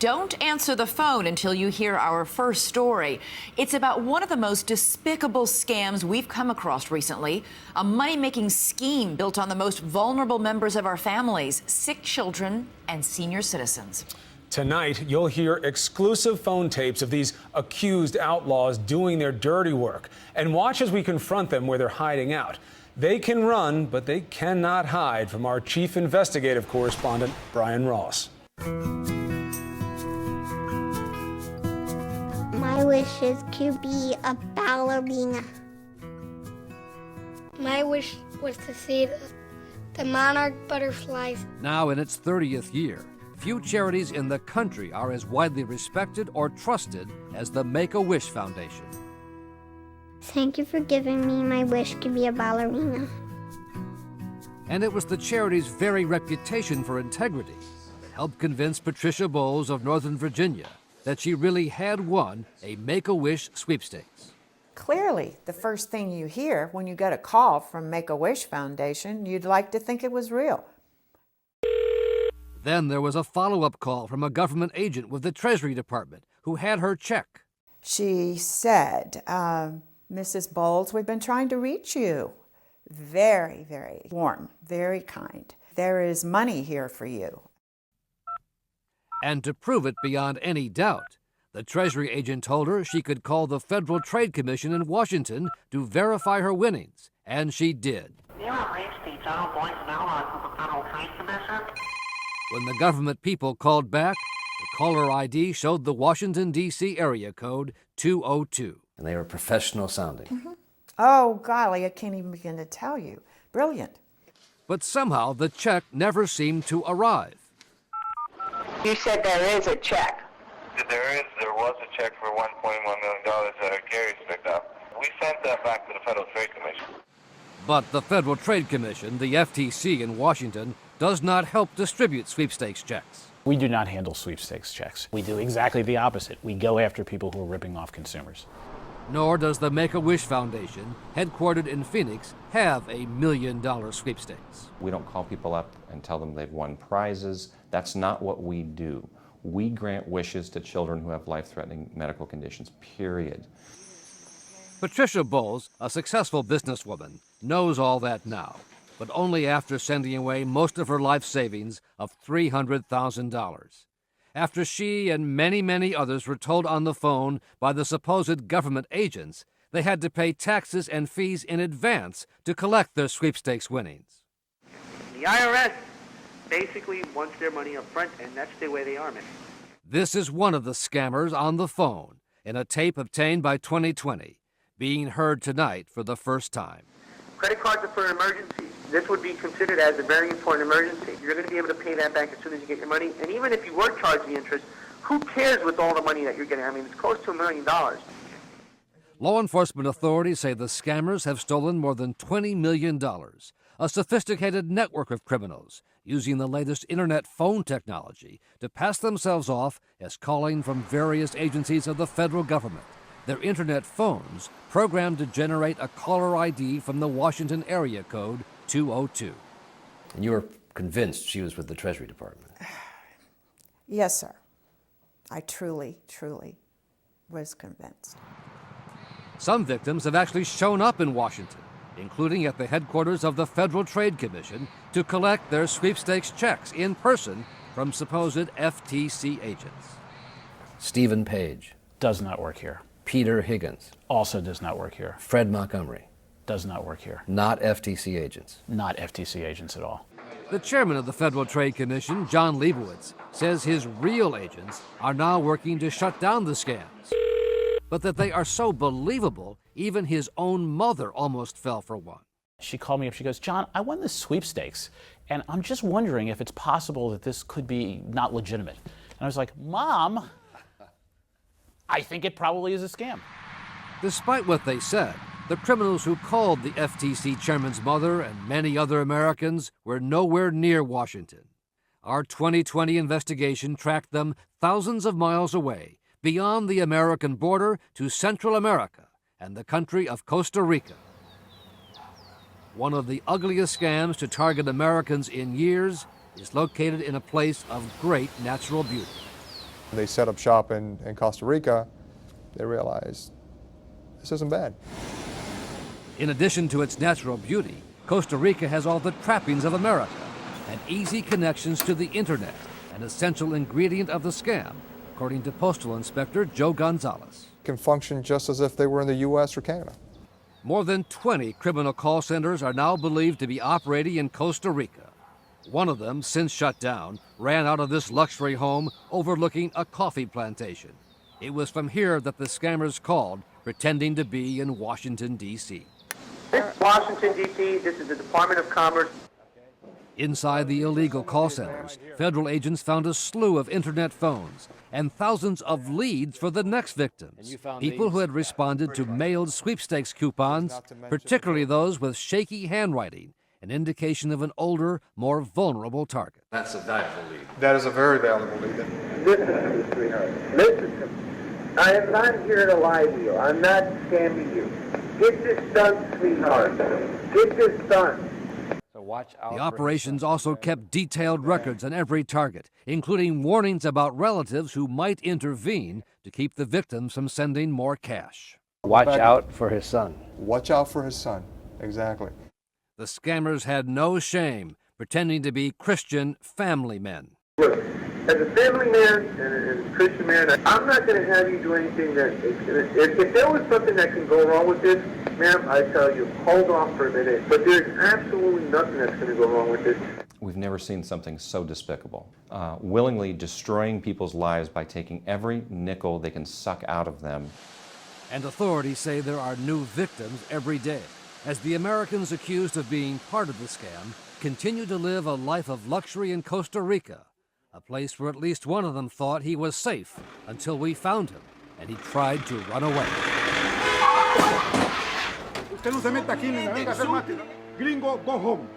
don't answer the phone until you hear our first story. It's about one of the most despicable scams we've come across recently, a money-making scheme built on the most vulnerable members of our families, sick children and senior citizens. Tonight, you'll hear exclusive phone tapes of these accused outlaws doing their dirty work. And watch as we confront them where they're hiding out. They can run, but they cannot hide, from our chief investigative correspondent, Brian Ross. My wish is to be a ballerina. My wish was to see the monarch butterflies. Now in its 30th year, few charities in the country are as widely respected or trusted as the Make-A-Wish Foundation. Thank you for giving me my wish to be a ballerina. And it was the charity's very reputation for integrity that helped convince Patricia Bowles of Northern Virginia that she really had won a Make-A-Wish sweepstakes. Clearly, the first thing you hear when you get a call from Make-A-Wish Foundation, you'd like to think it was real. Then there was a follow-up call from a government agent with the Treasury Department who had her check. She said, Mrs. Bowles, we've been trying to reach you. Very, very warm, very kind. There is money here for you. And to prove it beyond any doubt, the Treasury agent told her she could call the Federal Trade Commission in Washington to verify her winnings, and she did. You have reached the General voicemail of the Federal Trade Commission. When the government people called back, the caller ID showed the Washington, D.C. area code 202. And they were professional sounding. Mm-hmm. Oh, golly, I can't even begin to tell you. Brilliant. But somehow the check never seemed to arrive. You said there is a check. There was a check for $1.1 million that Gary's picked up. We sent that back to the Federal Trade Commission. But the Federal Trade Commission, the FTC in Washington, does not help distribute sweepstakes checks. We do not handle sweepstakes checks. We do exactly the opposite. We go after people who are ripping off consumers. Nor does the Make-A-Wish Foundation, headquartered in Phoenix, have a $1 million sweepstakes. We don't call people up and tell them they've won prizes. That's not what we do. We grant wishes to children who have life-threatening medical conditions, period. Patricia Bowles, a successful businesswoman, knows all that now, but only after sending away most of her life savings of $300,000. After she and many, many others were told on the phone by the supposed government agents they had to pay taxes and fees in advance to collect their sweepstakes winnings. The IRS basically wants their money up front, and that's the way they are, man. This is one of the scammers on the phone in a tape obtained by 2020, being heard tonight for the first time. Credit cards are for emergencies. This would be considered as a very important emergency. You're going to be able to pay that back as soon as you get your money. And even if you were charged the interest, who cares with all the money that you're getting? I mean, it's close to $1 million. Law enforcement authorities say the scammers have stolen more than $20 million, a sophisticated network of criminals using the latest internet phone technology to pass themselves off as calling from various agencies of the federal government. Their internet phones programmed to generate a caller ID from the Washington area code 202. And you were convinced she was with the Treasury Department? Yes, sir. I truly, truly was convinced. Some victims have actually shown up in Washington, including at the headquarters of the Federal Trade Commission, to collect their sweepstakes checks in person from supposed FTC agents. Stephen Page. Does not work here. Peter Higgins. Also does not work here. Fred Montgomery. Does not work here. Not FTC agents. Not FTC agents at all. The chairman of the Federal Trade Commission, John Leibowitz, says his real agents are now working to shut down the scams, but that they are so believable, even his own mother almost fell for one. She called me up, she goes, John, I won this sweepstakes, and I'm just wondering if it's possible that this could be not legitimate. And I was like, Mom, I think it probably is a scam. Despite what they said, the criminals who called the FTC chairman's mother and many other Americans were nowhere near Washington. Our 2020 investigation tracked them thousands of miles away, beyond the American border to Central America and the country of Costa Rica. One of the ugliest scams to target Americans in years is located in a place of great natural beauty. They set up shop in Costa Rica. They realized this isn't bad. In addition to its natural beauty, Costa Rica has all the trappings of America and easy connections to the internet, an essential ingredient of the scam, according to Postal Inspector Joe Gonzalez. Can function just as if they were in the U.S. or Canada. More than 20 criminal call centers are now believed to be operating in Costa Rica. One of them, since shut down, ran out of this luxury home overlooking a coffee plantation. It was from here that the scammers called, pretending to be in Washington, D.C. This is Washington, D.C. This is the Department of Commerce. Inside the illegal call centers, federal agents found a slew of internet phones and thousands of leads for the next victims, people who had responded to mailed sweepstakes coupons, particularly those with shaky handwriting, an indication of an older, more vulnerable target. That's a valuable lead. That is a very valuable lead. Listen to me, sweetheart. Listen to me. I am not here to lie to you. I'm not scamming you. Get this done, sweetheart. Get this done. The operations also kept detailed records on every target, including warnings about relatives who might intervene to keep the victims from sending more cash. Watch out for his son. Watch out for his son. Exactly. The scammers had no shame, pretending to be Christian family men. Look, as a family man and a Christian man, I'm not going to have you do anything that, if there was something that can go wrong with this, ma'am, I tell you, hold on for a minute. But there's absolutely nothing that's going to go wrong with this. We've never seen something so despicable. Willingly destroying people's lives by taking every nickel they can suck out of them. And authorities say there are new victims every day, as the Americans accused of being part of the scam continue to live a life of luxury in Costa Rica, a place where at least one of them thought he was safe until we found him and he tried to run away. Usted no se meta aquí ni me venga a hacer más. Gringo, go home.